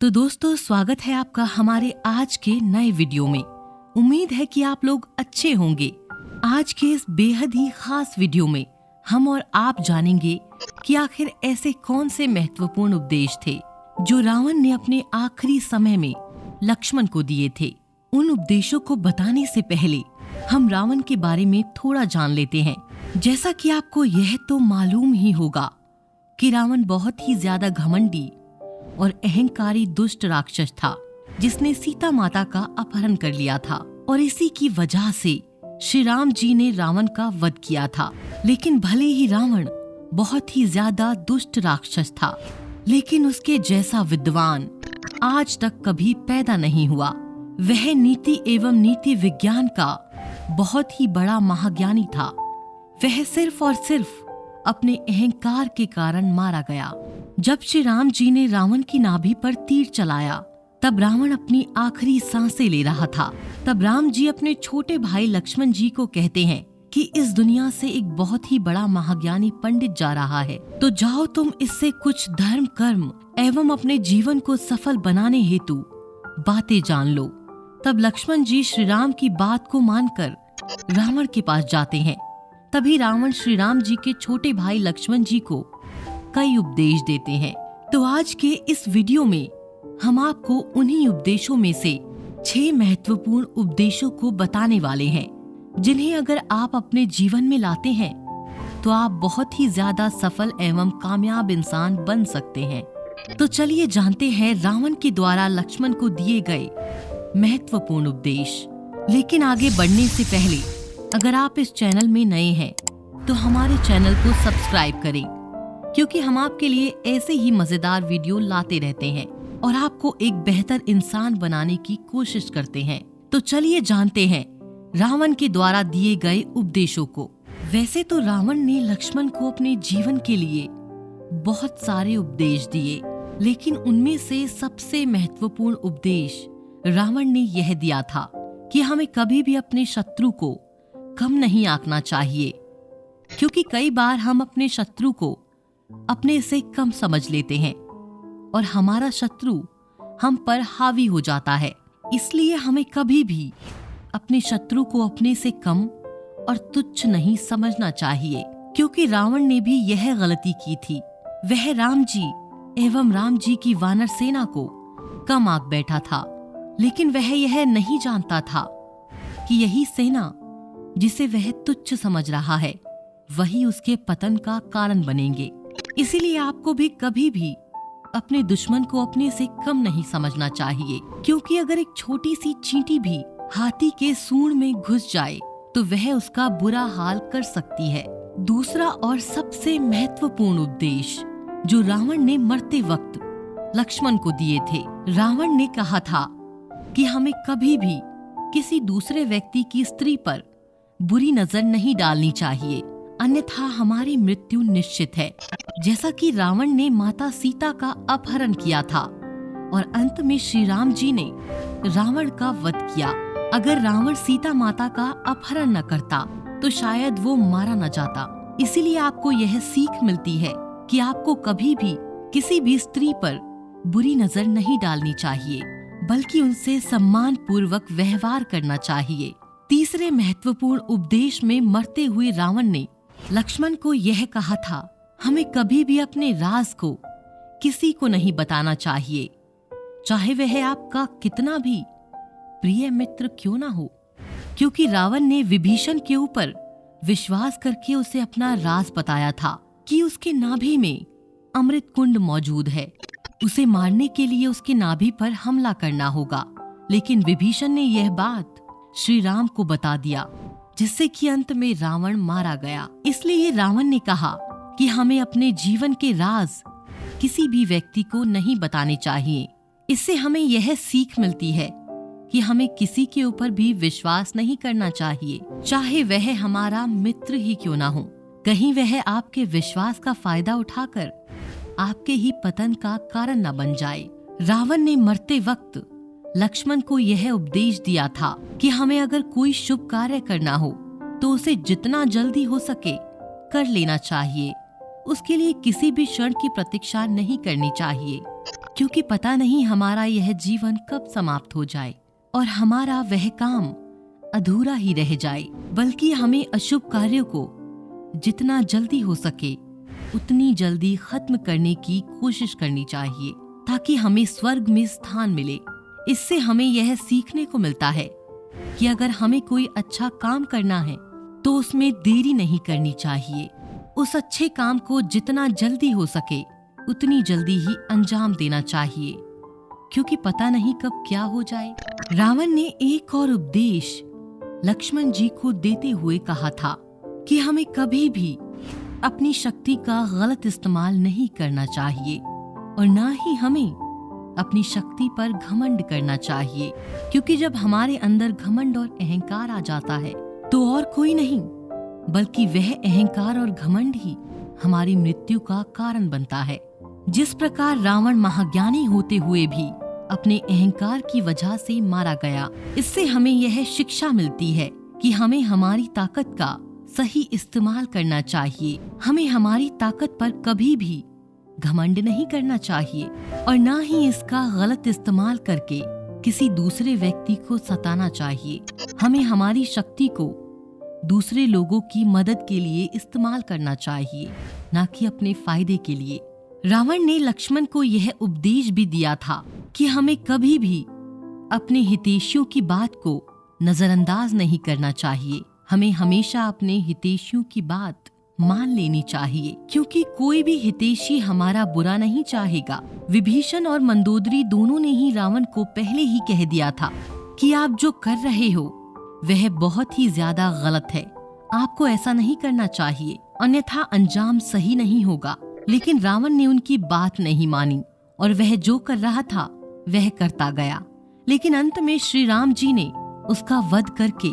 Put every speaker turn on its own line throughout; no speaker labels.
तो दोस्तों, स्वागत है आपका हमारे आज के नए वीडियो में। उम्मीद है कि आप लोग अच्छे होंगे। आज के इस बेहद ही खास वीडियो में हम और आप जानेंगे कि आखिर ऐसे कौन से महत्वपूर्ण उपदेश थे जो रावण ने अपने आखिरी समय में लक्ष्मण को दिए थे। उन उपदेशों को बताने से पहले हम रावण के बारे में थोड़ा जान लेते हैं। जैसा कि आपको यह तो मालूम ही होगा कि रावण बहुत ही ज्यादा घमंडी और अहंकारी दुष्ट राक्षस था, जिसने सीता माता का अपहरण कर लिया था और इसी की वजह से श्री राम जी ने रावण का वध किया था। लेकिन भले ही रावण बहुत ही ज्यादा दुष्ट राक्षस था, लेकिन उसके जैसा विद्वान आज तक कभी पैदा नहीं हुआ। वह नीति एवं नीति विज्ञान का बहुत ही बड़ा महाज्ञानी था। वह सिर्फ और सिर्फ अपने अहंकार के कारण मारा गया। जब श्री राम जी ने रावण की नाभि पर तीर चलाया, तब रावण अपनी आखिरी सांसें ले रहा था। तब राम जी अपने छोटे भाई लक्ष्मण जी को कहते हैं कि इस दुनिया से एक बहुत ही बड़ा महाज्ञानी पंडित जा रहा है, तो जाओ तुम इससे कुछ धर्म कर्म एवं अपने जीवन को सफल बनाने हेतु बातें जान लो। तब लक्ष्मण जी श्री राम की बात को मानकर रावण के पास जाते हैं। तभी रावण श्री राम जी के छोटे भाई लक्ष्मण जी को कई उपदेश देते हैं। तो आज के इस वीडियो में हम आपको उन्हीं उपदेशों में से 6 महत्वपूर्ण उपदेशों को बताने वाले हैं, जिन्हें अगर आप अपने जीवन में लाते हैं तो आप बहुत ही ज्यादा सफल एवं कामयाब इंसान बन सकते हैं। तो चलिए जानते हैं रावण के द्वारा लक्ष्मण को दिए गए महत्वपूर्ण उपदेश। लेकिन आगे बढ़ने से पहले अगर आप इस चैनल में नए हैं तो हमारे चैनल को सब्सक्राइब करें, क्योंकि हम आपके लिए ऐसे ही मजेदार वीडियो लाते रहते हैं और आपको एक बेहतर इंसान बनाने की कोशिश करते हैं। तो चलिए जानते हैं रावण के द्वारा दिए गए उपदेशों को। वैसे तो रावण ने लक्ष्मण को अपने जीवन के लिए बहुत सारे उपदेश दिए, लेकिन उनमें से सबसे महत्वपूर्ण उपदेश रावण ने यह दिया था कि हमें कभी भी अपने शत्रु को कम नहीं आंकना चाहिए, क्योंकि कई बार हम अपने शत्रु को अपने से कम समझ लेते हैं और हमारा शत्रु हम पर हावी हो जाता है। इसलिए हमें कभी भी अपने शत्रु को अपने से कम और तुच्छ नहीं समझना चाहिए, क्योंकि रावण ने भी यह गलती की थी। वह राम जी एवं राम जी की वानर सेना को कम आंक बैठा था, लेकिन वह यह नहीं जानता था कि यही सेना जिसे वह तुच्छ समझ रहा है वही उसके पतन का कारण बनेंगे। इसीलिए आपको भी कभी भी अपने दुश्मन को अपने से कम नहीं समझना चाहिए, क्योंकि अगर एक छोटी सी चींटी भी हाथी के सूंड में घुस जाए तो वह उसका बुरा हाल कर सकती है। दूसरा और सबसे महत्वपूर्ण उपदेश जो रावण ने मरते वक्त लक्ष्मण को दिए थे, रावण ने कहा था कि हमें कभी भी किसी दूसरे व्यक्ति की स्त्री पर बुरी नजर नहीं डालनी चाहिए, अन्यथा हमारी मृत्यु निश्चित है। जैसा कि रावण ने माता सीता का अपहरण किया था और अंत में श्री राम जी ने रावण का वध किया। अगर रावण सीता माता का अपहरण न करता तो शायद वो मारा न जाता। इसीलिए आपको यह सीख मिलती है कि आपको कभी भी किसी भी स्त्री पर बुरी नजर नहीं डालनी चाहिए, बल्कि उनसे सम्मान पूर्वक व्यवहार करना चाहिए। तीसरे महत्वपूर्ण उपदेश में मरते हुए रावण ने लक्ष्मण को यह कहा था, हमें कभी भी अपने राज को किसी को नहीं बताना चाहिए, चाहे वह आपका कितना भी प्रिय मित्र क्यों ना हो, क्योंकि रावण ने विभीषण के ऊपर विश्वास करके उसे अपना राज बताया था कि उसके नाभि में अमृत कुंड मौजूद है, उसे मारने के लिए उसके नाभि पर हमला करना होगा। लेकिन विभीषण ने यह बात श्री राम को बता दिया, जिससे कि अंत में रावण मारा गया। इसलिए रावण ने कहा कि हमें अपने जीवन के राज किसी भी व्यक्ति को नहीं बताने चाहिए। इससे हमें यह सीख मिलती है कि हमें किसी के ऊपर भी विश्वास नहीं करना चाहिए, चाहे वह हमारा मित्र ही क्यों ना हो। कहीं वह आपके विश्वास का फायदा उठाकर आपके ही पतन का कारण न बन जाए। रावण ने मरते वक्त लक्ष्मण को यह उपदेश दिया था कि हमें अगर कोई शुभ कार्य करना हो तो उसे जितना जल्दी हो सके कर लेना चाहिए। उसके लिए किसी भी क्षण की प्रतीक्षा नहीं करनी चाहिए, क्योंकि पता नहीं हमारा यह जीवन कब समाप्त हो जाए और हमारा वह काम अधूरा ही रह जाए। बल्कि हमें अशुभ कार्यों को जितना जल्दी हो सके उतनी जल्दी खत्म करने की कोशिश करनी चाहिए, ताकि हमें स्वर्ग में स्थान मिले। इससे हमें यह सीखने को मिलता है कि अगर हमें कोई अच्छा काम करना है तो उसमें देरी नहीं करनी चाहिए। उस अच्छे काम को जितना जल्दी हो सके उतनी जल्दी ही अंजाम देना चाहिए, क्योंकि पता नहीं कब क्या हो जाए। रावण ने एक और उपदेश लक्ष्मण जी को देते हुए कहा था कि हमें कभी भी अपनी शक्ति का गलत इस्तेमाल नहीं करना चाहिए और ना ही हमें अपनी शक्ति पर घमंड करना चाहिए, क्योंकि जब हमारे अंदर घमंड और अहंकार आ जाता है तो और कोई नहीं बल्कि वह अहंकार और घमंड ही हमारी मृत्यु का कारण बनता है। जिस प्रकार रावण महाज्ञानी होते हुए भी अपने अहंकार की वजह से मारा गया, इससे हमें यह शिक्षा मिलती है कि हमें हमारी ताकत का सही इस्तेमाल करना चाहिए। हमें हमारी ताकत पर कभी भी घमंड नहीं करना चाहिए और ना ही इसका गलत इस्तेमाल करके किसी दूसरे व्यक्ति को सताना चाहिए। हमें हमारी शक्ति को दूसरे लोगों की मदद के लिए इस्तेमाल करना चाहिए, ना कि अपने फायदे के लिए। रावण ने लक्ष्मण को यह उपदेश भी दिया था कि हमें कभी भी अपने हितैषियों की बात को नजरअंदाज नहीं करना चाहिए। हमें हमेशा अपने हितैषियों की बात मान लेनी चाहिए, क्योंकि कोई भी हितैषी हमारा बुरा नहीं चाहेगा। विभीषण और मंदोदरी दोनों ने ही रावण को पहले ही कह दिया था कि आप जो कर रहे हो वह बहुत ही ज्यादा गलत है, आपको ऐसा नहीं करना चाहिए, अन्यथा अंजाम सही नहीं होगा। लेकिन रावण ने उनकी बात नहीं मानी और वह जो कर रहा था वह करता गया। लेकिन अंत में श्री राम जी ने उसका वध करके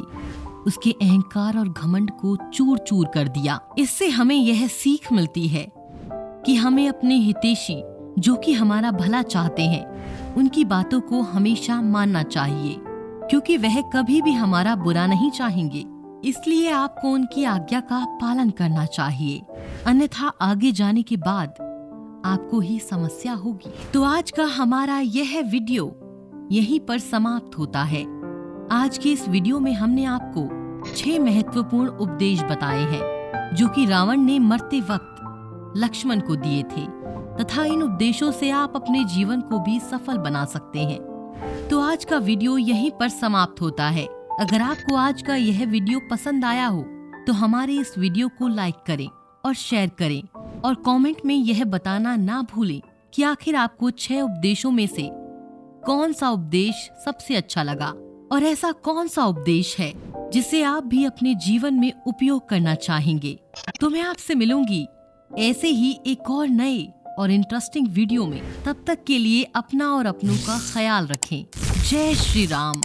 उसके अहंकार और घमंड को चूर चूर कर दिया। इससे हमें यह सीख मिलती है कि हमें अपने हितैषी जो कि हमारा भला चाहते हैं उनकी बातों को हमेशा मानना चाहिए, क्योंकि वह कभी भी हमारा बुरा नहीं चाहेंगे। इसलिए आपको उनकी आज्ञा का पालन करना चाहिए, अन्यथा आगे जाने के बाद आपको ही समस्या होगी। तो आज का हमारा यह वीडियो यहीं पर समाप्त होता है। आज के इस वीडियो में हमने आपको 6 महत्वपूर्ण उपदेश बताए हैं जो कि रावण ने मरते वक्त लक्ष्मण को दिए थे, तथा इन उपदेशों से आप अपने जीवन को भी सफल बना सकते हैं। तो आज का वीडियो यहीं पर समाप्त होता है। अगर आपको आज का यह वीडियो पसंद आया हो तो हमारे इस वीडियो को लाइक करें और शेयर करें और कमेंट में यह बताना ना भूलें कि आखिर आपको 6 उपदेशों में से कौन सा उपदेश सबसे अच्छा लगा और ऐसा कौन सा उपदेश है जिसे आप भी अपने जीवन में उपयोग करना चाहेंगे। तो मैं आपसे मिलूंगी ऐसे ही एक और नए और इंटरेस्टिंग वीडियो में। तब तक के लिए अपना और अपनों का ख्याल रखें। जय श्री राम।